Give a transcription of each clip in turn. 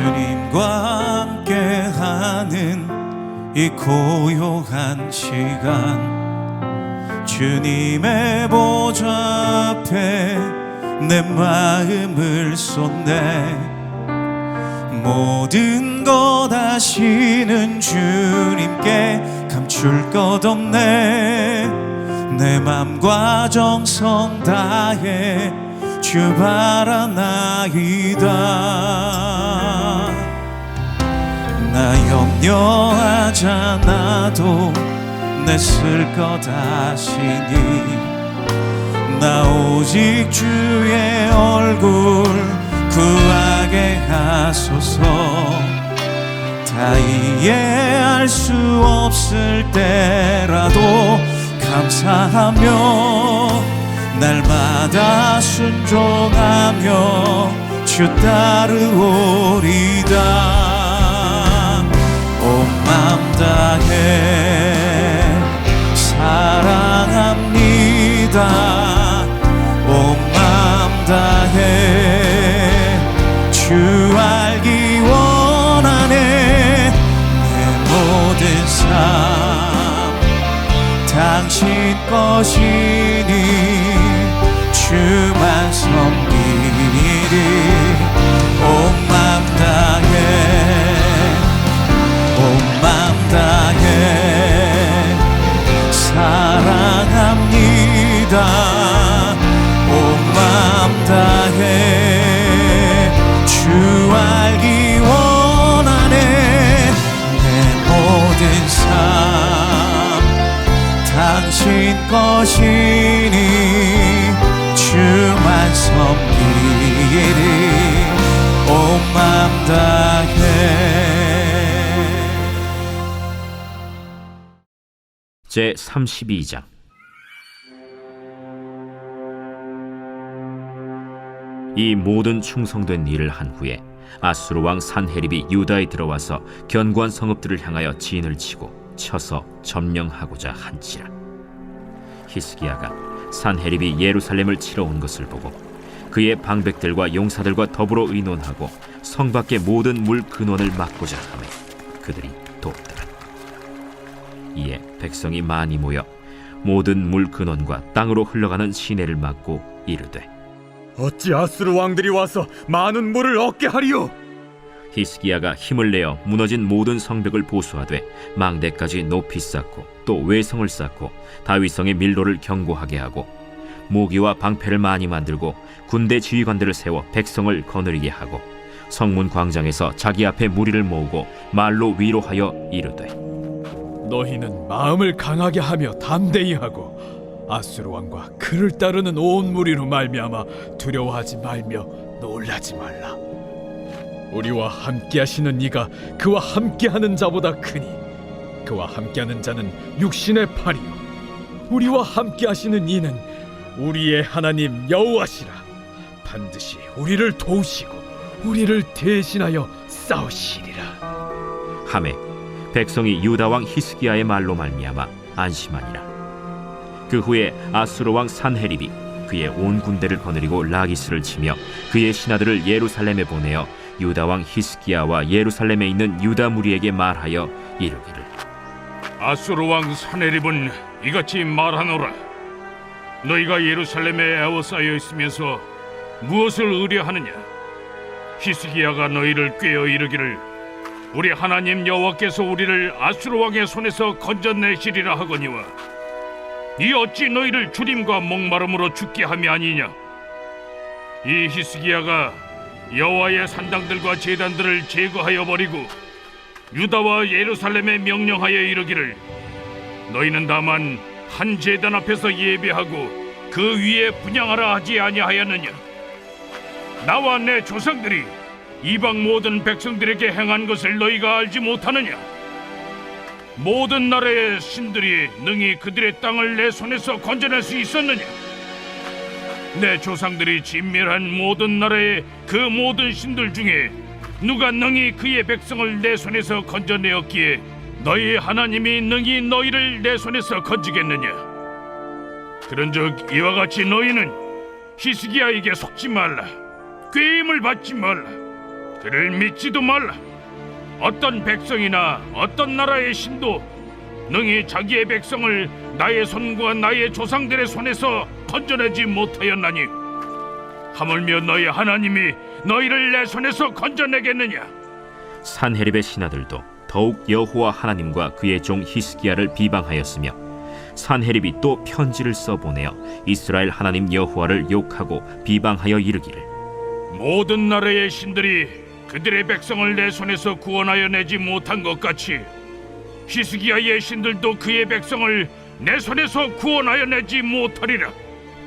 주님과 함께하는 이 고요한 시간, 주님의 보좌 앞에 내 마음을 쏟네. 모든 것 아시는 주님께 감출 것 없네. 내 맘과 정성 다해 주 바라나이다. 나 염려하지 않아도 내 쓸 것 아시니, 나 오직 주의 얼굴 구하게 하소서. 다 이해할 수 없을 때라도 감사하며 날마다 순종하며 주 따르오리다. 온 맘 다해 사랑합니다. 온 맘 다해 주 알기 원하네. 내 모든 삶 당신 것이니 주만 섬기리. 온 맘 다해 온 맘 다해 사랑합니다. 온 맘 다해 주 알기 원하네. 내 모든 삶 당신 것이니 주만 섬기리. 온 맘 다해. 제32장. 이 모든 충성된 일을 한 후에 아수르 왕 산헤립이 유다에 들어와서 견고한 성읍들을 향하여 진을 치고 쳐서 점령하고자 한지라. 히스기야가 산헤립이 예루살렘을 치러 온 것을 보고 그의 방백들과 용사들과 더불어 의논하고 성 밖의 모든 물 근원을 막고자 하매 그들이 돕더라. 이에 백성이 많이 모여 모든 물 근원과 땅으로 흘러가는 시내를 막고 이르되, 어찌 아수르 왕들이 와서 많은 물을 얻게 하리요? 히스기야가 힘을 내어 무너진 모든 성벽을 보수하되 망대까지 높이 쌓고 또 외성을 쌓고 다윗성의 밀로를 견고하게 하고 모기와 방패를 많이 만들고 군대 지휘관들을 세워 백성을 거느리게 하고 성문 광장에서 자기 앞에 무리를 모으고 말로 위로하여 이르되, 너희는 마음을 강하게 하며 담대히 하고 아수르 왕과 그를 따르는 온 무리로 말미암아 두려워하지 말며 놀라지 말라. 우리와 함께하시는 이가 그와 함께하는 자보다 크니 그와 함께하는 자는 육신의 팔이요 우리와 함께하시는 이는 우리의 하나님 여호와시라. 반드시 우리를 도우시고 우리를 대신하여 싸우시리라 하매 백성이 유다 왕 히스기야의 말로 말미암아 안심하니라. 그 후에 아수르 왕 산헤립이 그의 온 군대를 거느리고 라기스를 치며 그의 신하들을 예루살렘에 보내어 유다 왕 히스기야와 예루살렘에 있는 유다 무리에게 말하여 이르기를, 아수르 왕 산헤립은 이같이 말하노라. 너희가 예루살렘에 에워싸여 있으면서 무엇을 의뢰하느냐? 히스기야가 너희를 꾀어 이르기를 우리 하나님 여호와께서 우리를 아수르 왕의 손에서 건져내시리라 하거니와 이 어찌 너희를 주림과 목마름으로 죽게 함이 아니냐? 이 히스기야가 여호와의 산당들과 제단들을 제거하여 버리고 유다와 예루살렘에 명령하여 이르기를 너희는 다만 한 제단 앞에서 예배하고 그 위에 분향하라 하지 아니하였느냐? 나와 내 조상들이 이방 모든 백성들에게 행한 것을 너희가 알지 못하느냐? 모든 나라의 신들이 능히 그들의 땅을 내 손에서 건져낼 수 있었느냐? 내 조상들이 진멸한 모든 나라의 그 모든 신들 중에 누가 능히 그의 백성을 내 손에서 건져내었기에 너희 하나님이 능히 너희를 내 손에서 건지겠느냐? 그런즉 이와 같이 너희는 히스기야에게 속지 말라. 꾀임을 받지 말라. 그를 믿지도 말라. 어떤 백성이나 어떤 나라의 신도 능히 자기의 백성을 나의 손과 나의 조상들의 손에서 건져내지 못하였나니 하물며 너희 하나님이 너희를 내 손에서 건져내겠느냐? 산헤립의 신하들도 더욱 여호와 하나님과 그의 종 히스기야를 비방하였으며 산헤립이 또 편지를 써보내어 이스라엘 하나님 여호와를 욕하고 비방하여 이르기를 모든 나라의 신들이 그들의 백성을 내 손에서 구원하여 내지 못한 것 같이 히스기야의 신들도 그의 백성을 내 손에서 구원하여 내지 못하리라.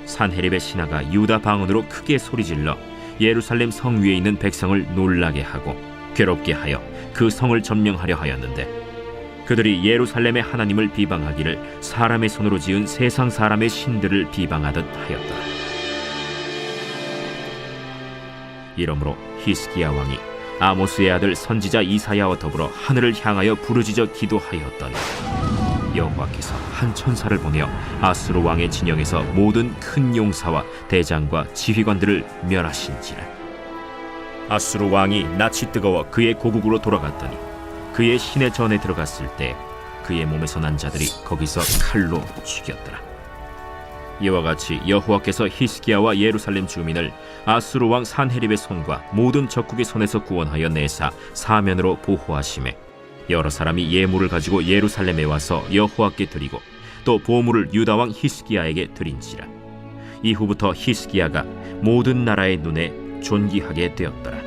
산헤립의 신하가 유다 방언으로 크게 소리질러 예루살렘 성 위에 있는 백성을 놀라게 하고 괴롭게 하여 그 성을 점령하려 하였는데 그들이 예루살렘의 하나님을 비방하기를 사람의 손으로 지은 세상 사람의 신들을 비방하듯 하였더라. 이러므로 히스기야 왕이 아모스의 아들 선지자 이사야와 더불어 하늘을 향하여 부르짖어 기도하였더니 여호와께서 한 천사를 보내어 아수르 왕의 진영에서 모든 큰 용사와 대장과 지휘관들을 멸하신지라. 아수르 왕이 낯이 뜨거워 그의 고국으로 돌아갔더니 그의 시내 전에 들어갔을 때 그의 몸에서 난 자들이 거기서 칼로 죽였더라. 이와 같이 여호와께서 히스기야와 예루살렘 주민을 아수르 왕 산헤립의 손과 모든 적국의 손에서 구원하여 내사 사면으로 보호하시매 여러 사람이 예물을 가지고 예루살렘에 와서 여호와께 드리고 또 보물을 유다 왕 히스기야에게 드린지라. 이후부터 히스기야가 모든 나라의 눈에 존귀하게 되었더라.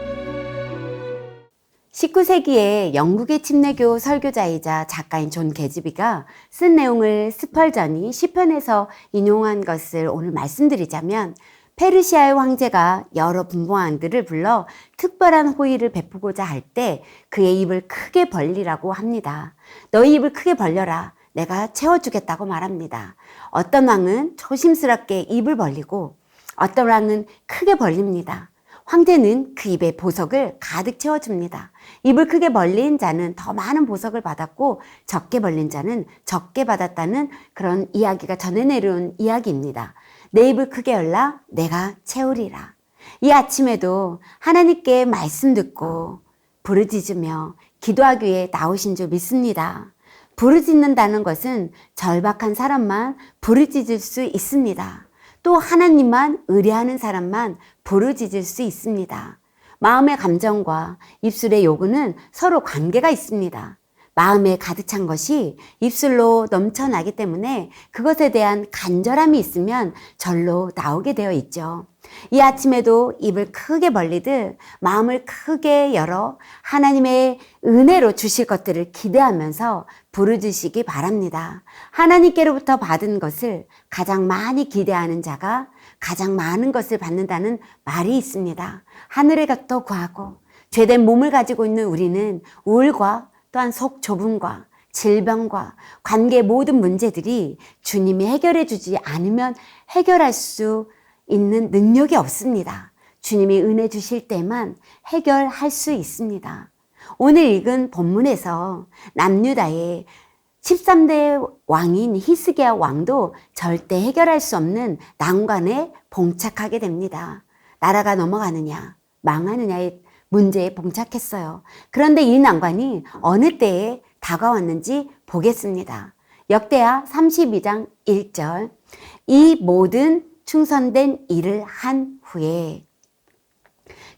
19세기에 영국의 침례교 설교자이자 작가인 존 게즈비가 쓴 내용을 스펄전이 시편에서 인용한 것을 오늘 말씀드리자면 페르시아의 황제가 여러 분봉왕들을 불러 특별한 호의를 베푸고자 할 때 그의 입을 크게 벌리라고 합니다. 너희 입을 크게 벌려라. 내가 채워주겠다고 말합니다. 어떤 왕은 조심스럽게 입을 벌리고 어떤 왕은 크게 벌립니다. 황제는 그 입에 보석을 가득 채워줍니다. 입을 크게 벌린 자는 더 많은 보석을 받았고 적게 벌린 자는 적게 받았다는 그런 이야기가 전해 내려온 이야기입니다. 내 입을 크게 열라 내가 채우리라. 이 아침에도 하나님께 말씀 듣고 부르짖으며 기도하기 위해 나오신 줄 믿습니다. 부르짖는다는 것은 절박한 사람만 부르짖을 수 있습니다. 또 하나님만 의뢰하는 사람만 부르짖을 수 있습니다. 마음의 감정과 입술의 요구는 서로 관계가 있습니다. 마음에 가득 찬 것이 입술로 넘쳐나기 때문에 그것에 대한 간절함이 있으면 절로 나오게 되어 있죠. 이 아침에도 입을 크게 벌리듯 마음을 크게 열어 하나님의 은혜로 주실 것들을 기대하면서 부르짖으시기 바랍니다. 하나님께로부터 받은 것을 가장 많이 기대하는 자가 가장 많은 것을 받는다는 말이 있습니다. 하늘에부터 구하고 죄된 몸을 가지고 있는 우리는 우울과 또한 속 좁음과 질병과 관계 모든 문제들이 주님이 해결해 주지 않으면 해결할 수 있는 능력이 없습니다. 주님이 은혜 주실 때만 해결할 수 있습니다. 오늘 읽은 본문에서 남유다의 13대 왕인 히스기야 왕도 절대 해결할 수 없는 난관에 봉착하게 됩니다. 나라가 넘어가느냐 망하느냐의 문제에 봉착했어요. 그런데 이 난관이 어느 때에 다가왔는지 보겠습니다. 역대하 32장 1절 이 모든 충성된 일을 한 후에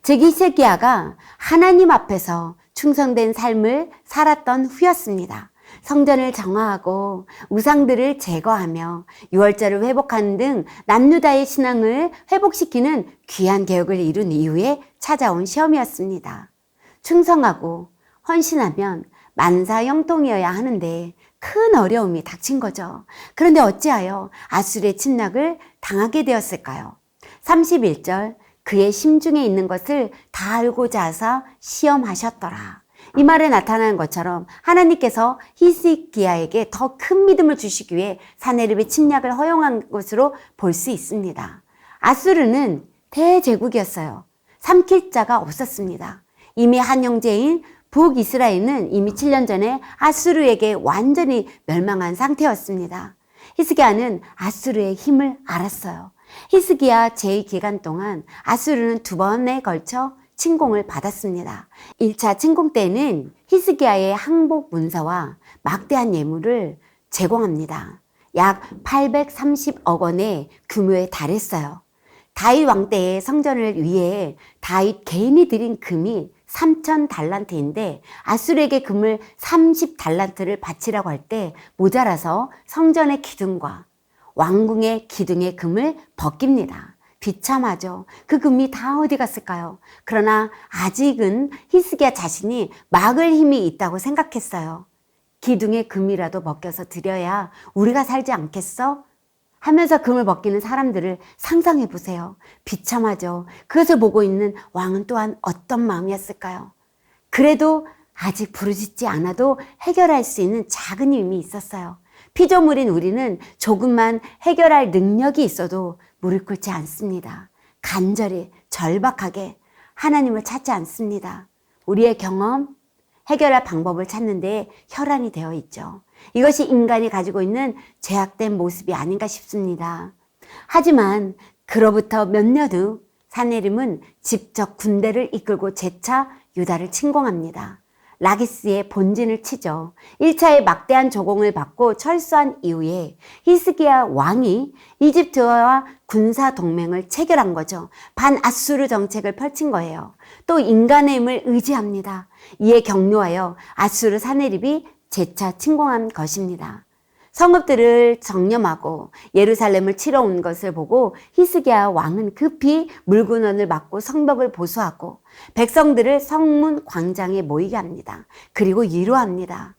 즉 히스기야가 하나님 앞에서 충성된 삶을 살았던 후였습니다. 성전을 정화하고 우상들을 제거하며 유월절을 회복하는 등 남유다의 신앙을 회복시키는 귀한 개혁을 이룬 이후에 찾아온 시험이었습니다. 충성하고 헌신하면 만사형통이어야 하는데 큰 어려움이 닥친 거죠. 그런데 어찌하여 아수르의 침략을 당하게 되었을까요? 31절 그의 심중에 있는 것을 다 알고자 하사 시험하셨더라. 이 말에 나타나는 것처럼 하나님께서 히스기야에게 더 큰 믿음을 주시기 위해 산헤립의 침략을 허용한 것으로 볼 수 있습니다. 아수르는 대제국이었어요. 삼킬 자가 없었습니다. 이미 한 형제인 북이스라엘은 이미 7년 전에 아수르에게 완전히 멸망한 상태였습니다. 히스기야는 아수르의 힘을 알았어요. 히스기야 제2기간 동안 아수르는 2번에 걸쳐 침공을 받았습니다. 1차 침공 때는 히스기야의 항복 문서와 막대한 예물을 제공합니다. 약 830억 원의 규모에 달했어요. 다윗 왕 때의 성전을 위해 다윗 개인이 들인 금이 3,000달란트인데 아수르에게 금을 30달란트를 바치라고 할 때 모자라서 성전의 기둥과 왕궁의 기둥의 금을 벗깁니다. 비참하죠. 그 금이 다 어디 갔을까요? 그러나 아직은 히스기야 자신이 막을 힘이 있다고 생각했어요. 기둥의 금이라도 벗겨서 드려야 우리가 살지 않겠어? 하면서 금을 벗기는 사람들을 상상해 보세요. 비참하죠. 그것을 보고 있는 왕은 또한 어떤 마음이었을까요? 그래도 아직 부르짖지 않아도 해결할 수 있는 작은 힘이 있었어요. 피조물인 우리는 조금만 해결할 능력이 있어도 무릎 꿇지 않습니다. 간절히 절박하게 하나님을 찾지 않습니다. 우리의 경험, 해결할 방법을 찾는 데 혈안이 되어 있죠. 이것이 인간이 가지고 있는 죄악된 모습이 아닌가 싶습니다. 하지만 그로부터 몇 년 후 사네림은 직접 군대를 이끌고 재차 유다를 침공합니다. 라기스의 본진을 치죠. 1차의 막대한 조공을 받고 철수한 이후에 히스기야 왕이 이집트와 군사 동맹을 체결한 거죠. 반아수르 정책을 펼친 거예요. 또 인간의 힘을 의지합니다. 이에 격려하여 아수르 사네립이 재차 침공한 것입니다. 성읍들을 정념하고 예루살렘을 치러 온 것을 보고 히스기야 왕은 급히 물군원을 막고 성벽을 보수하고 백성들을 성문 광장에 모이게 합니다. 그리고 위로합니다.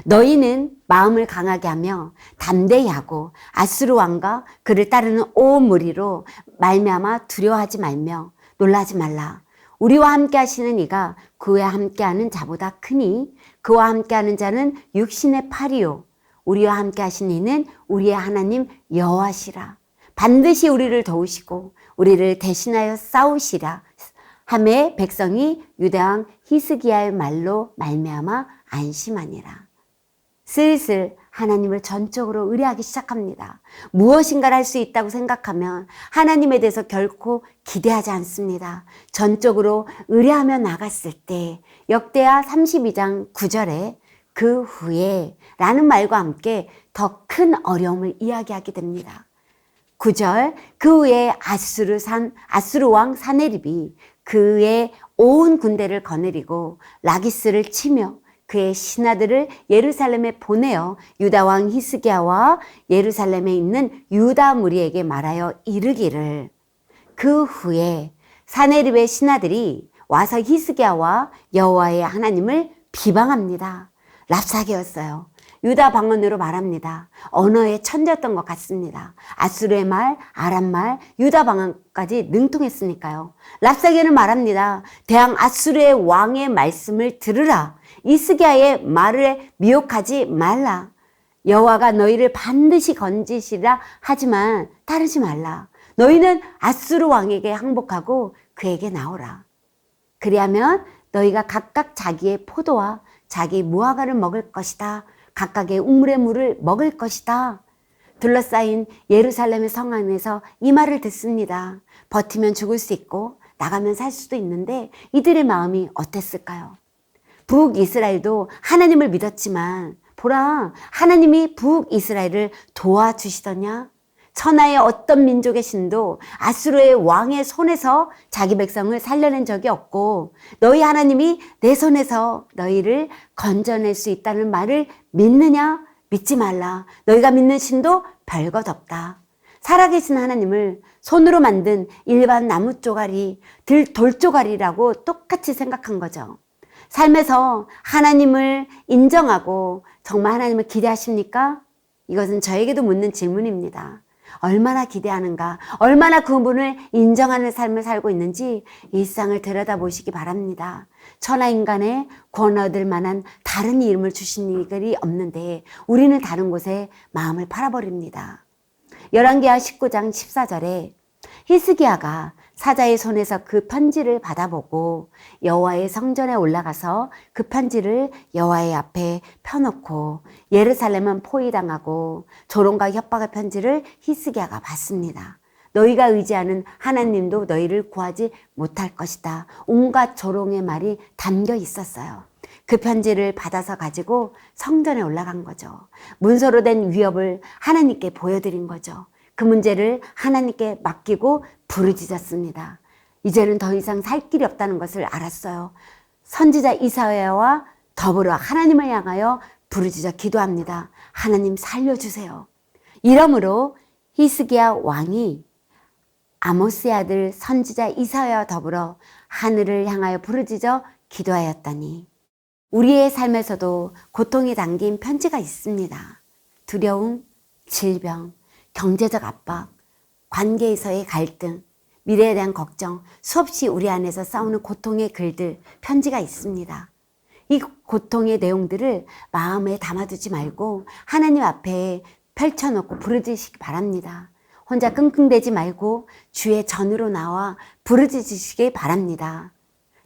너희는 마음을 강하게 하며 담대히 하고 아수르 왕과 그를 따르는 온 무리로 말미암아 두려워하지 말며 놀라지 말라. 우리와 함께 하시는 이가 그와 함께하는 자보다 크니 그와 함께하는 자는 육신의 팔이요 우리와 함께 하신 이는 우리의 하나님 여호와시라. 반드시 우리를 도우시고 우리를 대신하여 싸우시라 하매 백성이 유다왕 히스기야의 말로 말미암아 안심하니라. 슬슬 하나님을 전적으로 의뢰하기 시작합니다. 무엇인가를 할 수 있다고 생각하면 하나님에 대해서 결코 기대하지 않습니다. 전적으로 의뢰하며 나갔을 때 역대하 32장 9절에 그 후에 라는 말과 함께 더 큰 어려움을 이야기하게 됩니다. 9절 그 후에 아수르 왕 사네립이 그의 온 군대를 거느리고 라기스를 치며 그의 신하들을 예루살렘에 보내어 유다 왕 히스기야와 예루살렘에 있는 유다 무리에게 말하여 이르기를 그 후에 사네립의 신하들이 와서 히스기야와 여호와의 하나님을 비방합니다. 랍사게였어요. 유다 방언으로 말합니다. 언어의 천재였던 것 같습니다. 아수르의 말, 아람 말, 유다 방언까지 능통했으니까요. 랍사게는 말합니다. 대항 아수르의 왕의 말씀을 들으라. 히스기야의 말을 미혹하지 말라. 여호와가 너희를 반드시 건지시라 하지만 따르지 말라. 너희는 아수르 왕에게 항복하고 그에게 나오라. 그리하면 너희가 각각 자기의 포도와 자기 무화과를 먹을 것이다. 각각의 우물의 물을 먹을 것이다. 둘러싸인 예루살렘의 성 안에서 이 말을 듣습니다. 버티면 죽을 수 있고 나가면 살 수도 있는데 이들의 마음이 어땠을까요? 북이스라엘도 하나님을 믿었지만 보라, 하나님이 북이스라엘을 도와주시더냐? 천하의 어떤 민족의 신도 아수르의 왕의 손에서 자기 백성을 살려낸 적이 없고 너희 하나님이 내 손에서 너희를 건져낼 수 있다는 말을 믿느냐? 믿지 말라. 너희가 믿는 신도 별것 없다. 살아계신 하나님을 손으로 만든 일반 나무 쪼가리, 돌 쪼가리라고 똑같이 생각한 거죠. 삶에서 하나님을 인정하고 정말 하나님을 기대하십니까? 이것은 저에게도 묻는 질문입니다. 얼마나 기대하는가, 얼마나 그분을 인정하는 삶을 살고 있는지 일상을 들여다보시기 바랍니다. 천하인간의 구원 얻을 만한 다른 이름을 주신 이들이 없는데 우리는 다른 곳에 마음을 팔아버립니다. 열왕기하 19장 14절에 히스기야가 사자의 손에서 그 편지를 받아보고 여호와의 성전에 올라가서 그 편지를 여호와의 앞에 펴놓고 예루살렘은 포위당하고 조롱과 협박의 편지를 히스기야가 받습니다. 너희가 의지하는 하나님도 너희를 구하지 못할 것이다. 온갖 조롱의 말이 담겨 있었어요. 그 편지를 받아서 가지고 성전에 올라간 거죠. 문서로 된 위협을 하나님께 보여드린 거죠. 그 문제를 하나님께 맡기고 부르짖었습니다. 이제는 더 이상 살 길이 없다는 것을 알았어요. 선지자 이사야와 더불어 하나님을 향하여 부르짖어 기도합니다. 하나님 살려주세요. 이러므로 히스기야 왕이 아모스의 아들 선지자 이사야와 더불어 하늘을 향하여 부르짖어 기도하였더니 우리의 삶에서도 고통이 담긴 편지가 있습니다. 두려움, 질병, 경제적 압박, 관계에서의 갈등, 미래에 대한 걱정, 수없이 우리 안에서 싸우는 고통의 글들, 편지가 있습니다. 이 고통의 내용들을 마음에 담아두지 말고 하나님 앞에 펼쳐놓고 부르짖으시기 바랍니다. 혼자 끙끙대지 말고 주의 전으로 나와 부르짖으시기 바랍니다.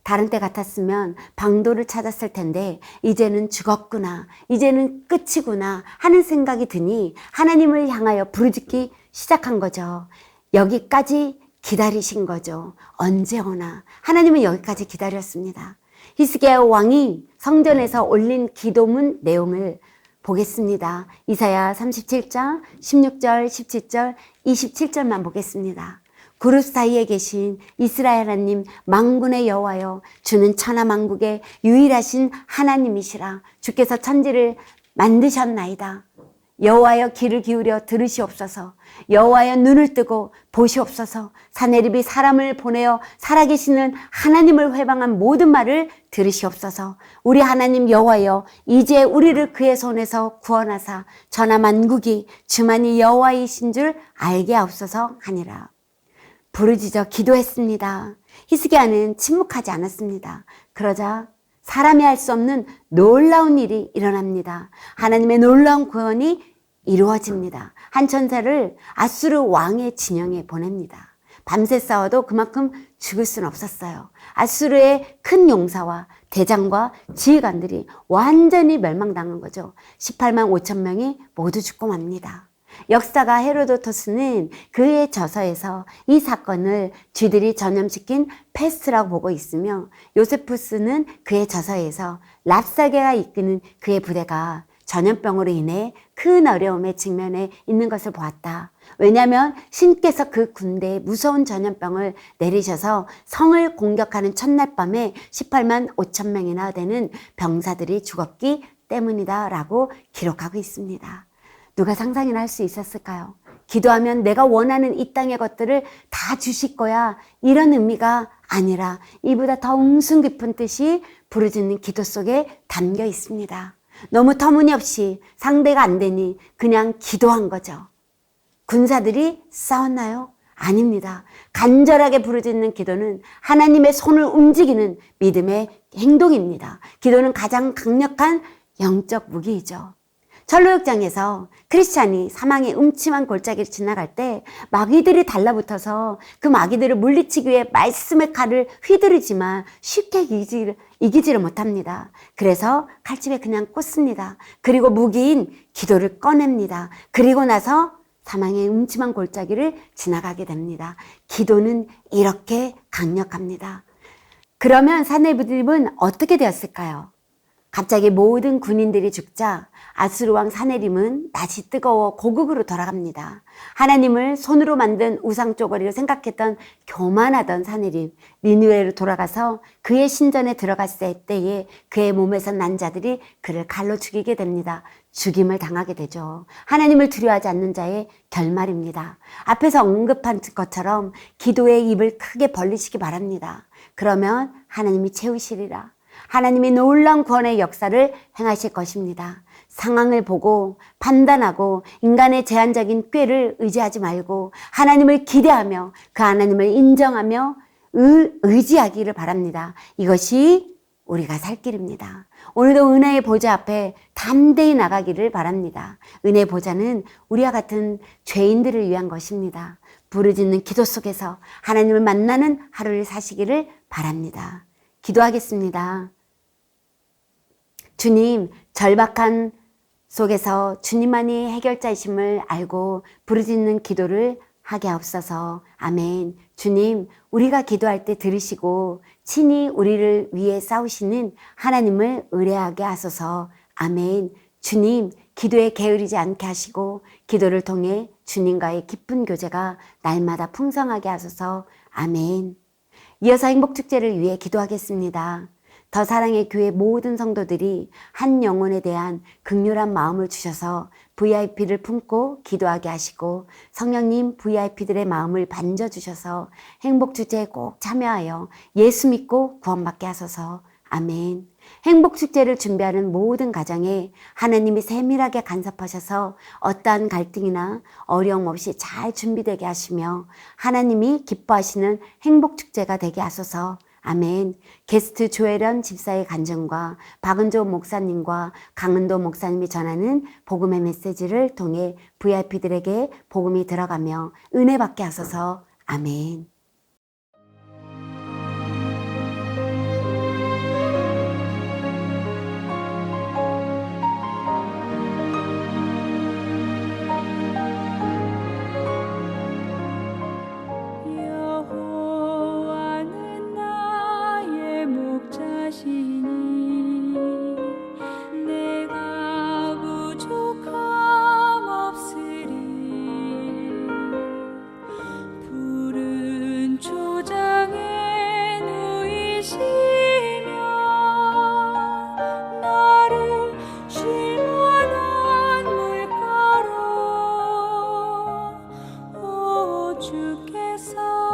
다른 때 같았으면 방도를 찾았을 텐데 이제는 죽었구나, 이제는 끝이구나 하는 생각이 드니 하나님을 향하여 부르짖기 시작한 거죠. 여기까지 기다리신 거죠. 언제 오나. 하나님은 여기까지 기다렸습니다. 히스기야 왕이 성전에서 올린 기도문 내용을 보겠습니다. 이사야 37장 16절, 17절, 27절만 보겠습니다. 그룹 사이에 계신 이스라엘 하나님 만군의 여호와여, 주는 천하만국의 유일하신 하나님이시라. 주께서 천지를 만드셨나이다. 여호와여 귀를 기울여 들으시옵소서. 여호와여 눈을 뜨고 보시옵소서. 사내립이 사람을 보내어 살아계시는 하나님을 회방한 모든 말을 들으시옵소서. 우리 하나님 여호와여, 이제 우리를 그의 손에서 구원하사 천하만국이 주만이 여호와이신 줄 알게 하옵소서 하니라. 부르짖어 기도했습니다. 히스기야는 침묵하지 않았습니다. 그러자 사람이 할 수 없는 놀라운 일이 일어납니다. 하나님의 놀라운 구원이 이루어집니다. 한 천사를 아수르 왕의 진영에 보냅니다. 밤새 싸워도 그만큼 죽을 수는 없었어요. 아수르의 큰 용사와 대장과 지휘관들이 완전히 멸망당한 거죠. 18만 5천 명이 모두 죽고 맙니다. 역사가 헤로도토스는 그의 저서에서 이 사건을 쥐들이 전염시킨 패스트라고 보고 있으며, 요세푸스는 그의 저서에서 랍사게가 이끄는 그의 부대가 전염병으로 인해 큰 어려움에 직면해 있는 것을 보았다. 왜냐하면 신께서 그 군대에 무서운 전염병을 내리셔서 성을 공격하는 첫날 밤에 18만 5천 명이나 되는 병사들이 죽었기 때문이다 라고 기록하고 있습니다. 누가 상상이나 할 수 있었을까요? 기도하면 내가 원하는 이 땅의 것들을 다 주실 거야, 이런 의미가 아니라 이보다 더 웅숭 깊은 뜻이 부르짖는 기도 속에 담겨 있습니다. 너무 터무니없이 상대가 안 되니 그냥 기도한 거죠. 군사들이 싸웠나요? 아닙니다. 간절하게 부르짖는 기도는 하나님의 손을 움직이는 믿음의 행동입니다. 기도는 가장 강력한 영적 무기이죠. 철로역장에서 크리스찬이 사망의 음침한 골짜기를 지나갈 때 마귀들이 달라붙어서 그 마귀들을 물리치기 위해 말씀의 칼을 휘두르지만 쉽게 이기지를 못합니다. 그래서 칼집에 그냥 꽂습니다. 그리고 무기인 기도를 꺼냅니다. 그리고 나서 사망의 음침한 골짜기를 지나가게 됩니다. 기도는 이렇게 강력합니다. 그러면 사네립은 어떻게 되었을까요? 갑자기 모든 군인들이 죽자 아수르 왕 사네립은 낯이 뜨거워 고국으로 돌아갑니다. 하나님을 손으로 만든 우상 쪼가리로 생각했던 교만하던 사네립, 니느웨로 돌아가서 그의 신전에 들어갔을 때에 그의 몸에서 난 자들이 그를 칼로 죽이게 됩니다. 죽임을 당하게 되죠. 하나님을 두려워하지 않는 자의 결말입니다. 앞에서 언급한 것처럼 기도의 입을 크게 벌리시기 바랍니다. 그러면 하나님이 채우시리라. 하나님이 놀라운 구원의 역사를 행하실 것입니다. 상황을 보고 판단하고 인간의 제한적인 꾀를 의지하지 말고 하나님을 기대하며 그 하나님을 인정하며 의지하기를 바랍니다. 이것이 우리가 살 길입니다. 오늘도 은혜의 보좌 앞에 담대히 나가기를 바랍니다. 은혜의 보좌는 우리와 같은 죄인들을 위한 것입니다. 부르짖는 기도 속에서 하나님을 만나는 하루를 사시기를 바랍니다. 기도하겠습니다. 주님, 절박한 속에서 주님만이 해결자이심을 알고 부르짖는 기도를 하게 하옵소서. 아멘. 주님, 우리가 기도할 때 들으시고 친히 우리를 위해 싸우시는 하나님을 의뢰하게 하소서. 아멘. 주님, 기도에 게으르지 않게 하시고 기도를 통해 주님과의 기쁜 교제가 날마다 풍성하게 하소서. 아멘. 이어서 행복축제를 위해 기도하겠습니다. 더 사랑의 교회 모든 성도들이 한 영혼에 대한 극률한 마음을 주셔서 VIP를 품고 기도하게 하시고 성령님 VIP들의 마음을 반져주셔서 행복축제에 꼭 참여하여 예수 믿고 구원받게 하소서. 아멘. 행복축제를 준비하는 모든 가정에 하나님이 세밀하게 간섭하셔서 어떠한 갈등이나 어려움 없이 잘 준비되게 하시며 하나님이 기뻐하시는 행복축제가 되게 하소서. 아멘. 게스트 조혜련 집사의 간증과 박은조 목사님과 강은도 목사님이 전하는 복음의 메시지를 통해 VIP들에게 복음이 들어가며 은혜 받게 하소서. 아멘. 여호와는 나의 목자시니 내가 부족함 없으리. 푸른 초장에 누이시며 나를 쉴만한 물가로 오 주께서